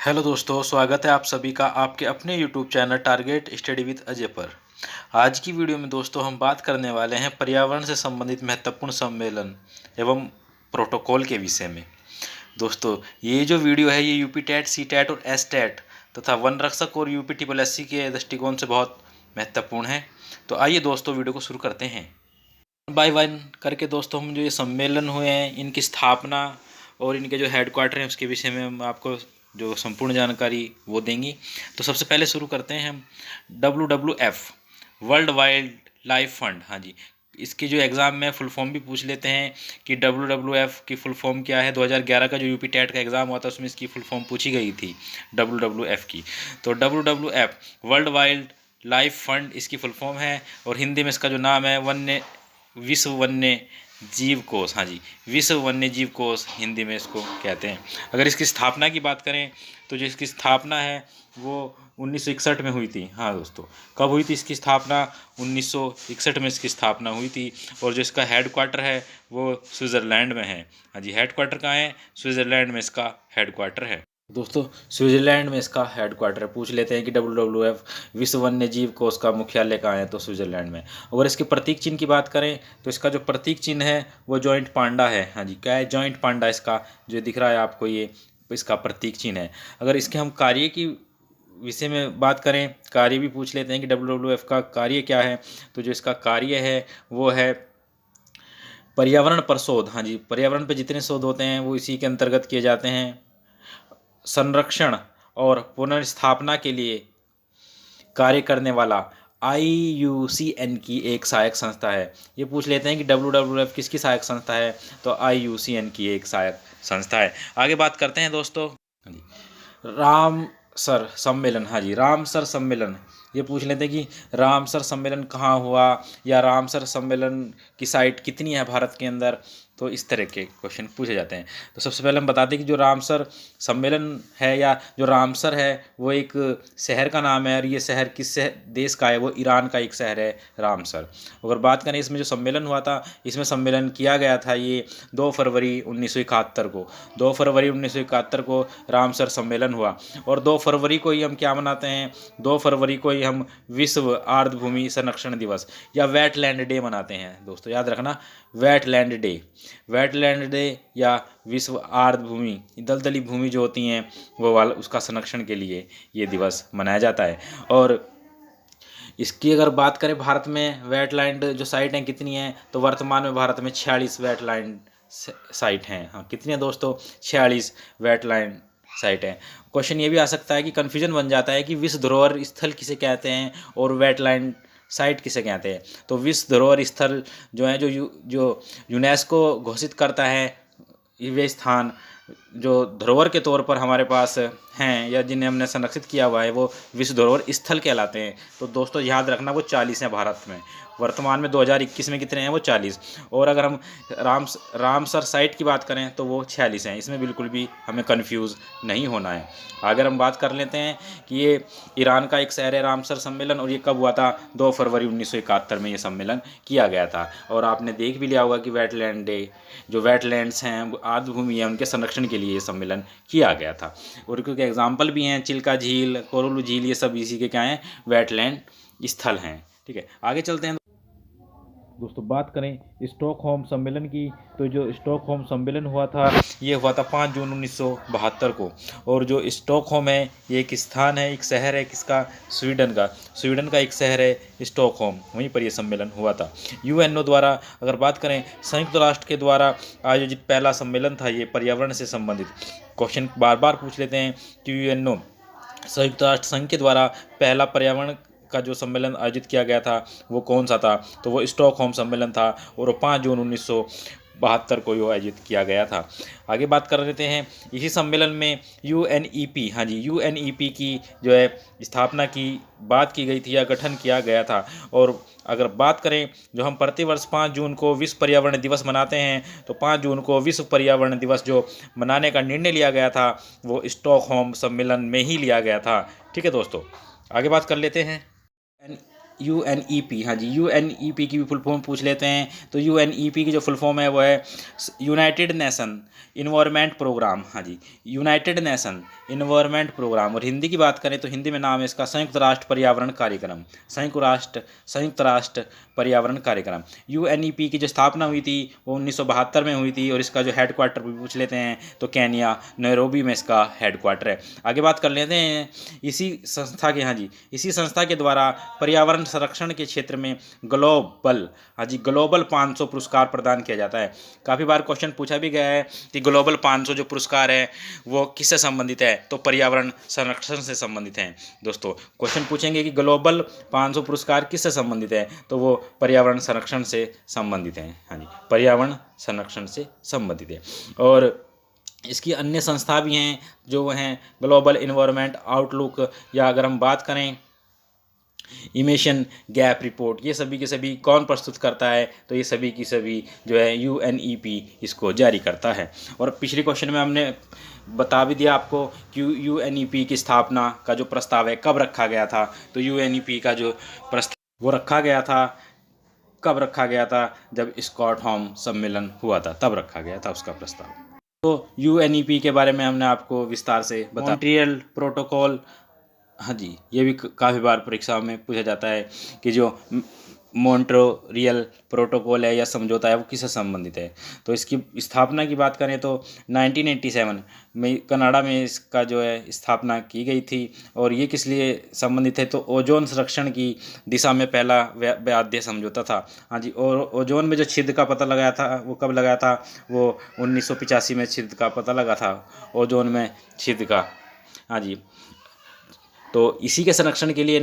Hello दोस्तों, स्वागत है आप सभी का आपके अपने YouTube channel target study with Ajay पर। आज की वीडियो में दोस्तों हम बात करने वाले हैं पर्यावरण से संबंधित महत्वपूर्ण सम्मेलन एवं प्रोटोकॉल के विषय में। दोस्तों, ये जो वीडियो है ये यूपी टेट, सी टेट और एस टेट तथा वन रक्षक और यूपी ट्रिपल एस सी के दृष्टिकोण से बहुत महत्वपूर्ण है। तो आइए दोस्तों वीडियो को शुरू करते हैं। बाय वन करके दोस्तों हम जो ये सम्मेलन हुए हैं इनकी स्थापना और इनके जो हेडक्वार्टर हैं उसके विषय में हम आपको जो संपूर्ण जानकारी वो देंगी। तो सबसे पहले शुरू करते हैं हम WWF world wild life fund. हाँ जी, इसकी जो एग्ज़ाम में फुल फॉर्म भी पूछ लेते हैं कि WWF की फुल फॉर्म क्या है। 2011 का जो यूपी टेट का एग्ज़ाम हुआ था उसमें इसकी फुल फॉर्म पूछी गई थी WWF की। तो WWF world wild life fund इसकी फुल फॉर्म है और हिंदी में इसका जो नाम है विश्व वन्य जीव कोष। हाँ जी, विश्व वन्य जीव कोष हिंदी में इसको कहते हैं। अगर इसकी स्थापना की बात करें तो जो इसकी स्थापना है वो 1961 में हुई थी। हाँ दोस्तों, कब हुई थी इसकी स्थापना? 1961 में इसकी स्थापना हुई थी। और जो इसका हेडक्वार्टर है वो स्विट्ज़रलैंड में है। हाँ जी, हेडक्वार्टर कहाँ है? स्विट्ज़रलैंड में इसका हेडक्वार्टर है। दोस्तों, स्विट्ज़रलैंड में इसका हेडक्वार्टर है। पूछ लेते हैं कि WWF विश्व वन्य जीव कोष का मुख्यालय कहाँ है? तो स्विट्ज़रलैंड में। अगर इसके प्रतीक चिन्ह की बात करें तो इसका जो प्रतीक चिन्ह है वो जॉइंट पांडा है। हाँ जी, क्या है? जॉइंट पांडा इसका जो दिख रहा है आपको, ये इसका प्रतीक चिन्ह है। अगर इसके हम कार्य की विषय में बात करें, कार्य भी पूछ लेते हैं कि WWF का कार्य क्या है। तो जो इसका कार्य है वो है पर्यावरण पर शोध। हाँ जी, पर्यावरण पर जितने शोध होते हैं वो इसी के अंतर्गत किए जाते हैं। संरक्षण और पुनर्स्थापना के लिए कार्य करने वाला IUCN की एक सहायक संस्था है। ये पूछ लेते हैं कि WWF किसकी सहायक संस्था है? तो IUCN की एक सहायक संस्था है। आगे बात करते हैं दोस्तों रामसर सम्मेलन। हाँ जी, रामसर सम्मेलन। ये पूछ लेते हैं कि रामसर सम्मेलन कहाँ हुआ या रामसर सम्मेलन की साइट कितनी है भारत के अंदर। तो इस तरह के क्वेश्चन पूछे जाते हैं। तो सबसे पहले हम बताते हैं कि जो रामसर सम्मेलन है या जो रामसर है वो एक शहर का नाम है और ये शहर किस देश का है? वो ईरान का एक शहर है रामसर। अगर बात करें इसमें जो सम्मेलन हुआ था, इसमें सम्मेलन किया गया था ये 2 फरवरी 1971 को। 2 फरवरी 1971 को रामसर सम्मेलन हुआ। और 2 फरवरी को ही हम क्या मनाते हैं? 2 फरवरी को ही हम विश्व आर्द्रभूमि संरक्षण दिवस या वेटलैंड डे मनाते हैं। दोस्तों याद रखना, वेटलैंड डे। वेटलैंड डे या विश्व आर्द्रभूमि, दलदली भूमि जो होती हैं वो वाला उसका संरक्षण के लिए ये दिवस मनाया जाता है। और इसकी अगर बात करें भारत में वेटलैंड जो साइट हैं कितनी हैं, तो वर्तमान में भारत में 46 वेटलैंड साइट हैं। हाँ, कितनी है दोस्तों? 46 वेटलैंड साइट है। क्वेश्चन ये भी आ सकता है कि कन्फ्यूजन बन जाता है कि विश्व धरोहर स्थल किसे कहते हैं और वेटलैंड साइट किसे कहते हैं। तो विश्व धरोहर स्थल जो है जो यूनेस्को घोषित करता है, वे स्थान जो धरोहर के तौर पर हमारे पास हैं या जिन्हें हमने संरक्षित किया हुआ है वो विश्व धरोहर स्थल कहलाते हैं। तो दोस्तों याद रखना वो 40 हैं भारत में। वर्तमान में 2021 में कितने हैं? वो 40। और अगर हम रामसर साइट की बात करें तो वो 46 हैं। इसमें बिल्कुल भी हमें कंफ्यूज नहीं होना है। अगर हम बात कर लेते हैं कि ये ईरान का एक शहर है रामसर सम्मेलन, और ये कब हुआ था? 2 फरवरी 1971 में ये सम्मेलन किया गया था। और आपने देख भी लिया होगा कि वेटलैंड डे, जो वेटलैंड्स हैं आर्द्रभूमि है उनके संरक्षण के लिए ये सम्मेलन किया गया था। और क्योंकि एग्जाम्पल भी हैं, चिल्का झील, कोरोलू झील, ये सब इसी के क्या हैं? वेटलैंड स्थल हैं। ठीक है, आगे चलते हैं दोस्तों। बात करें स्टॉकहोम सम्मेलन की, तो जो स्टॉकहोम सम्मेलन हुआ था ये हुआ था 5 जून 1972 को। और जो स्टॉकहोम है ये एक स्थान है, एक शहर है किसका? स्वीडन का एक शहर है स्टॉकहोम, वहीं पर यह सम्मेलन हुआ था। UNO द्वारा अगर बात करें, संयुक्त राष्ट्र के द्वारा आयोजित पहला सम्मेलन था ये पर्यावरण से संबंधित। क्वेश्चन बार बार पूछ लेते हैं कि UNO संयुक्त राष्ट्र संघ के द्वारा पहला पर्यावरण का जो सम्मेलन आयोजित किया गया था वो कौन सा था? तो वो स्टॉकहोम सम्मेलन था और 5 जून 1972 को ये आयोजित किया गया था। आगे बात कर लेते हैं इसी सम्मेलन में UNEP। हाँ जी, UNEP की जो है स्थापना की बात की गई थी या गठन किया गया था। और अगर बात करें जो हम प्रतिवर्ष 5 जून को विश्व पर्यावरण दिवस मनाते हैं, तो 5 जून को विश्व पर्यावरण दिवस जो मनाने का निर्णय लिया गया था वो स्टॉकहोम सम्मेलन में ही लिया गया था। ठीक है दोस्तों, आगे बात कर लेते हैं UNEP, हाँ जी, UNEP की भी फुल फॉर्म पूछ लेते हैं। तो UNEP की जो फुल फॉर्म है वो है यूनाइटेड नेशन इन्वायरमेंट प्रोग्राम, हाँ जी, यूनाइटेड नेशन इन्वायरमेंट प्रोग्राम। और हिंदी की बात करें तो हिंदी में नाम है इसका संयुक्त राष्ट्र पर्यावरण कार्यक्रम, संयुक्त राष्ट्र पर्यावरण कार्यक्रम। UNEP की जो स्थापना हुई थी वो 1972 में हुई थी, और इसका जो हेडक्वार्टर भी पूछ लेते हैं तो केन्या नैरोबी में इसका हेडक्वार्टर है। आगे बात कर लेते हैं इसी संस्था के, हाँ जी, इसी संस्था के द्वारा पर्यावरण संरक्षण के क्षेत्र में ग्लोबल, हाँ जी, ग्लोबल 500 पुरस्कार प्रदान किया जाता है। काफ़ी बार क्वेश्चन पूछा भी गया है कि ग्लोबल 500 जो पुरस्कार है वो किससे संबंधित है, तो पर्यावरण संरक्षण से संबंधित हैं। दोस्तों क्वेश्चन पूछेंगे कि ग्लोबल 500 पुरस्कार किससे संबंधित है, तो वो पर्यावरण संरक्षण से संबंधित हैं, हाँ जी, पर्यावरण संरक्षण से संबंधित है। और इसकी अन्य संस्था भी हैं जो हैं ग्लोबल इन्वायरमेंट आउटलुक, या अगर हम बात करें इमिशन गैप रिपोर्ट, ये सभी के सभी कौन प्रस्तुत करता है, तो ये सभी की सभी जो है UNEP इसको जारी करता है। और पिछले क्वेश्चन में हमने बता भी दिया आपको कि UNEP की स्थापना का जो प्रस्ताव है कब रखा गया था, तो UNEP का जो प्रस्ताव वो रखा गया था, कब रखा गया था, जब स्टॉकहोम सम्मेलन हुआ था तब रखा गया था उसका प्रस्ताव। तो UNEP के बारे में हमने आपको विस्तार से बताया। मॉन्ट्रियल प्रोटोकॉल, हाँ जी, ये भी काफ़ी बार परीक्षा में पूछा जाता है कि जो मॉन्ट्रियल प्रोटोकॉल है या समझौता है वो किससे संबंधित है। तो इसकी स्थापना की बात करें तो 1987 में कनाडा में इसका जो है स्थापना की गई थी। और ये किस लिए संबंधित है, तो ओजोन संरक्षण की दिशा में पहला बाध्य समझौता था, हाँ जी। और ओजोन में जो छिद्र का पता लगाया था वो कब लगाया था, वो 1985 में छिद्र का पता लगा था, ओजोन में छिद्र का, हाँ जी। तो इसी के संरक्षण के लिए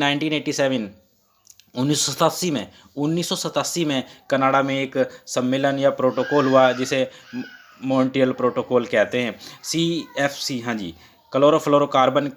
1987 में कनाडा में एक सम्मेलन या प्रोटोकॉल हुआ जिसे मॉन्ट्रियल प्रोटोकॉल कहते हैं। CFC, हाँ जी, क्लोरोफ्लोरोकार्बन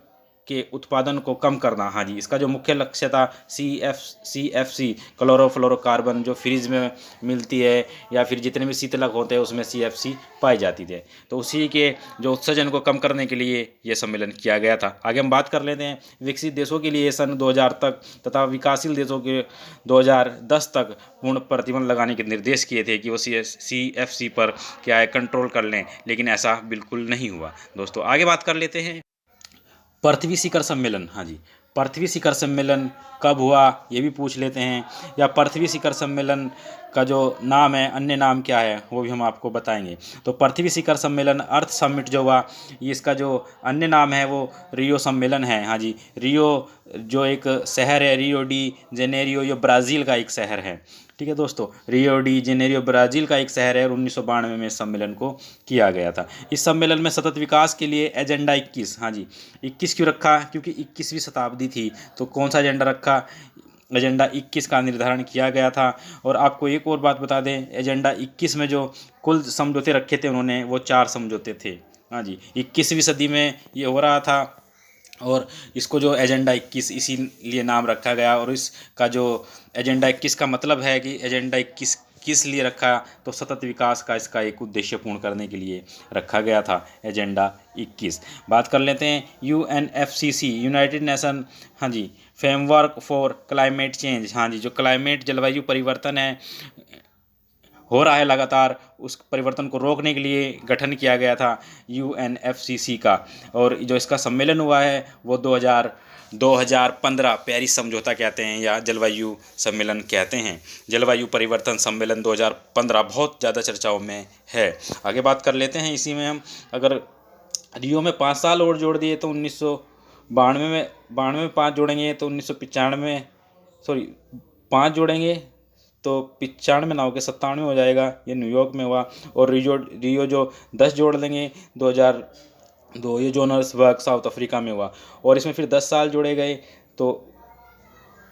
के उत्पादन को कम करना, हाँ जी, इसका जो मुख्य लक्ष्य था CFC क्लोरोफ्लोरोकार्बन जो फ्रिज में मिलती है या फिर जितने भी शीतलक होते हैं उसमें CFC पाई जाती थी। तो उसी के जो उत्सर्जन को कम करने के लिए ये सम्मेलन किया गया था। आगे हम बात कर लेते हैं विकसित देशों के लिए सन 2000 तक तथा विकासशील देशों के 2010 तक पूर्ण प्रतिबंध लगाने के निर्देश किए थे कि वो CFC पर क्या है कंट्रोल कर लें, लेकिन ऐसा बिल्कुल नहीं हुआ। दोस्तों आगे बात कर लेते हैं पृथ्वी शिखर सम्मेलन, हाँ जी, पृथ्वी शिखर सम्मेलन कब हुआ ये भी पूछ लेते हैं, या पृथ्वी शिखर सम्मेलन का जो नाम है, अन्य नाम क्या है, वो भी हम आपको बताएंगे। तो पृथ्वी शिखर सम्मेलन अर्थ समिट जो हुआ, ये इसका जो अन्य नाम है वो रियो सम्मेलन है, हाँ जी। रियो जो एक शहर है, रियो डी जेनेरियो, ये ब्राज़ील का एक शहर है, ठीक है दोस्तों। रियो डी जेनेरियो ब्राज़ील का एक शहर है और 1992 में इस सम्मेलन को किया गया था। इस सम्मेलन में सतत विकास के लिए एजेंडा 21, हाँ जी, 21 क्यों रखा, क्योंकि 21वीं शताब्दी थी, तो कौन सा एजेंडा रखा, एजेंडा 21 का निर्धारण किया गया था। और आपको एक और बात बता दें, एजेंडा 21 में जो कुल समझौते रखे थे उन्होंने, वो 4 समझौते थे, हाँ जी। 21वीं सदी में ये हो रहा था और इसको जो एजेंडा 21 इसीलिए नाम रखा गया। और इसका जो एजेंडा 21 का मतलब है कि एजेंडा 21 किस लिए रखा, तो सतत विकास का इसका एक उद्देश्य पूर्ण करने के लिए रखा गया था एजेंडा 21। बात कर लेते हैं UNFCCC, यूनाइटेड नेशन, हाँ जी, फ्रेमवर्क फॉर क्लाइमेट चेंज, हाँ जी, जो क्लाइमेट जलवायु परिवर्तन है हो रहा है लगातार, उस परिवर्तन को रोकने के लिए गठन किया गया था UNFCCC का। और जो इसका सम्मेलन हुआ है वो 2015 पेरिस समझौता कहते हैं या जलवायु सम्मेलन कहते हैं। जलवायु परिवर्तन सम्मेलन 2015 बहुत ज़्यादा चर्चाओं में है। आगे बात कर लेते हैं इसी में हम, अगर रियो में 5 साल और जोड़ दिए तो 1992 में 5 जोड़ेंगे तो 1995, सॉरी 5 जोड़ेंगे तो 95 ना होकर 97 हो जाएगा, ये न्यूयॉर्क में हुआ। और रियो जो 10 जोड़ लेंगे 2002, ये जोहान्सबर्ग साउथ अफ्रीका में हुआ। और इसमें फिर 10 साल जोड़े गए तो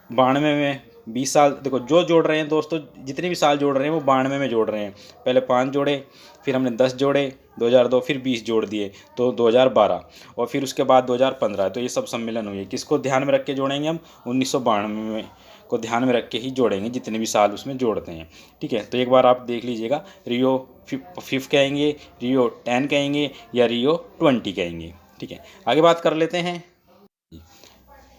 92 में 20 साल, देखो जो जोड़ रहे हैं दोस्तों, जितने भी साल जोड़ रहे हैं वो 92 में जोड़ रहे हैं। पहले 5 जोड़े, फिर हमने 10 जोड़े 2002, फिर 20 जोड़ दिए तो 2012, और फिर उसके बाद 2015। तो ये सब सम्मेलन हुए। किसको ध्यान में रख के जोड़ेंगे हम, 1992 में को ध्यान में रख के ही जोड़ेंगे, जितने भी साल उसमें जोड़ते हैं, ठीक है। तो एक बार आप देख लीजिएगा, रियो 5 कहेंगे, रियो 10 कहेंगे या रियो 20 कहेंगे, ठीक है। आगे बात कर लेते हैं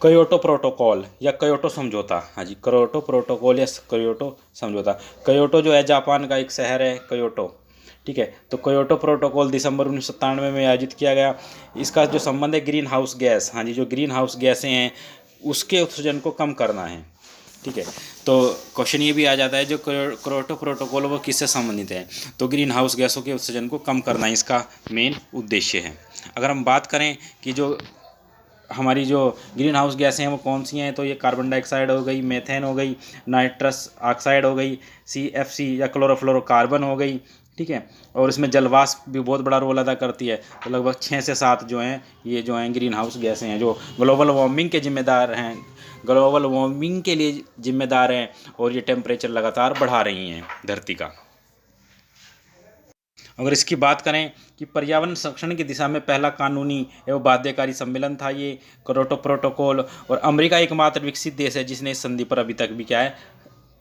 क्योटो प्रोटोकॉल या क्योटो समझौता। हाँ जी, क्योटो प्रोटोकॉल या क्योटो समझौता। क्योटो जो है जापान का एक शहर है क्योटो, ठीक है। तो क्योटो प्रोटोकॉल दिसंबर 1997 में आयोजित किया गया। इसका जो संबंध है ग्रीन हाउस गैस, हाँ जी, जो ग्रीन हाउस गैसें हैं उसके उत्सर्जन को कम करना है, ठीक है। तो क्वेश्चन ये भी आ जाता है जो क्योटो प्रोटोकॉल वो किससे संबंधित है, तो ग्रीन हाउस गैसों के उत्सर्जन को कम करना इसका मेन उद्देश्य है। अगर हम बात करें कि जो हमारी जो ग्रीन हाउस गैसें हैं वो कौन सी हैं, तो ये कार्बन डाइऑक्साइड हो गई, मेथेन हो गई, नाइट्रस ऑक्साइड हो गई, CFC या क्लोरोफ्लोरोकार्बन हो गई, ठीक है। और इसमें जलवाष्प भी बहुत बड़ा रोल अदा करती है। तो लगभग 6 से 7 जो हैं ये जो हैं ग्रीन हाउस गैसें हैं जो ग्लोबल वार्मिंग के जिम्मेदार हैं, ग्लोबल वार्मिंग के लिए जिम्मेदार हैं और ये टेम्परेचर लगातार बढ़ा रही हैं धरती का। अगर इसकी बात करें कि पर्यावरण संरक्षण की दिशा में पहला कानूनी एवं बाध्यकारी सम्मेलन था ये क्योटो प्रोटोकॉल, और अमेरिका एकमात्र विकसित देश है जिसने इस संधि पर अभी तक भी क्या है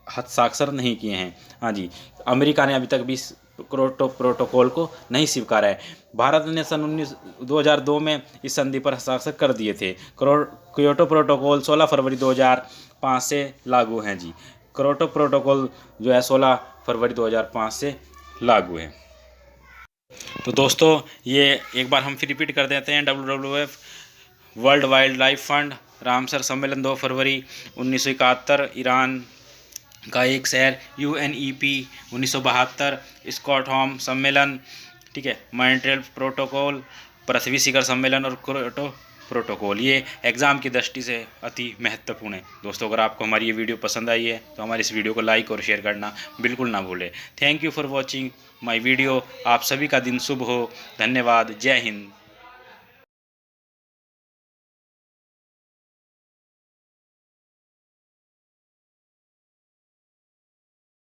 हस्ताक्षर नहीं किए हैं। हाँ जी, अमेरिका ने अभी तक भी क्योटो प्रोटोकॉल को नहीं स्वीकारा है। भारत ने सन 2002 में इस संधि पर हस्ताक्षर कर दिए थे। क्योटो प्रोटोकॉल 16 फरवरी 2005 से लागू हैं जी। क्योटो प्रोटोकॉल जो है 16 फरवरी 2005 से लागू है। तो दोस्तों ये एक बार हम फिर रिपीट कर देते हैं। WWF world wild life fund Ramsar सम्मेलन 2 फरवरी 1971, ईरान का एक शहर UNEP 1972, स्टॉकहोम सम्मेलन, ठीक है, मॉन्ट्रियल प्रोटोकॉल, पृथ्वी शिखर सम्मेलन और क्योटो प्रोटोकॉल। ये एग्ज़ाम की दृष्टि से अति महत्वपूर्ण है। दोस्तों अगर आपको हमारी ये वीडियो पसंद आई है तो हमारी इस वीडियो को लाइक और शेयर करना बिल्कुल ना भूलें। Thank you for watching my video. आप सभी का दिन शुभ हो। धन्यवाद। जय हिंद।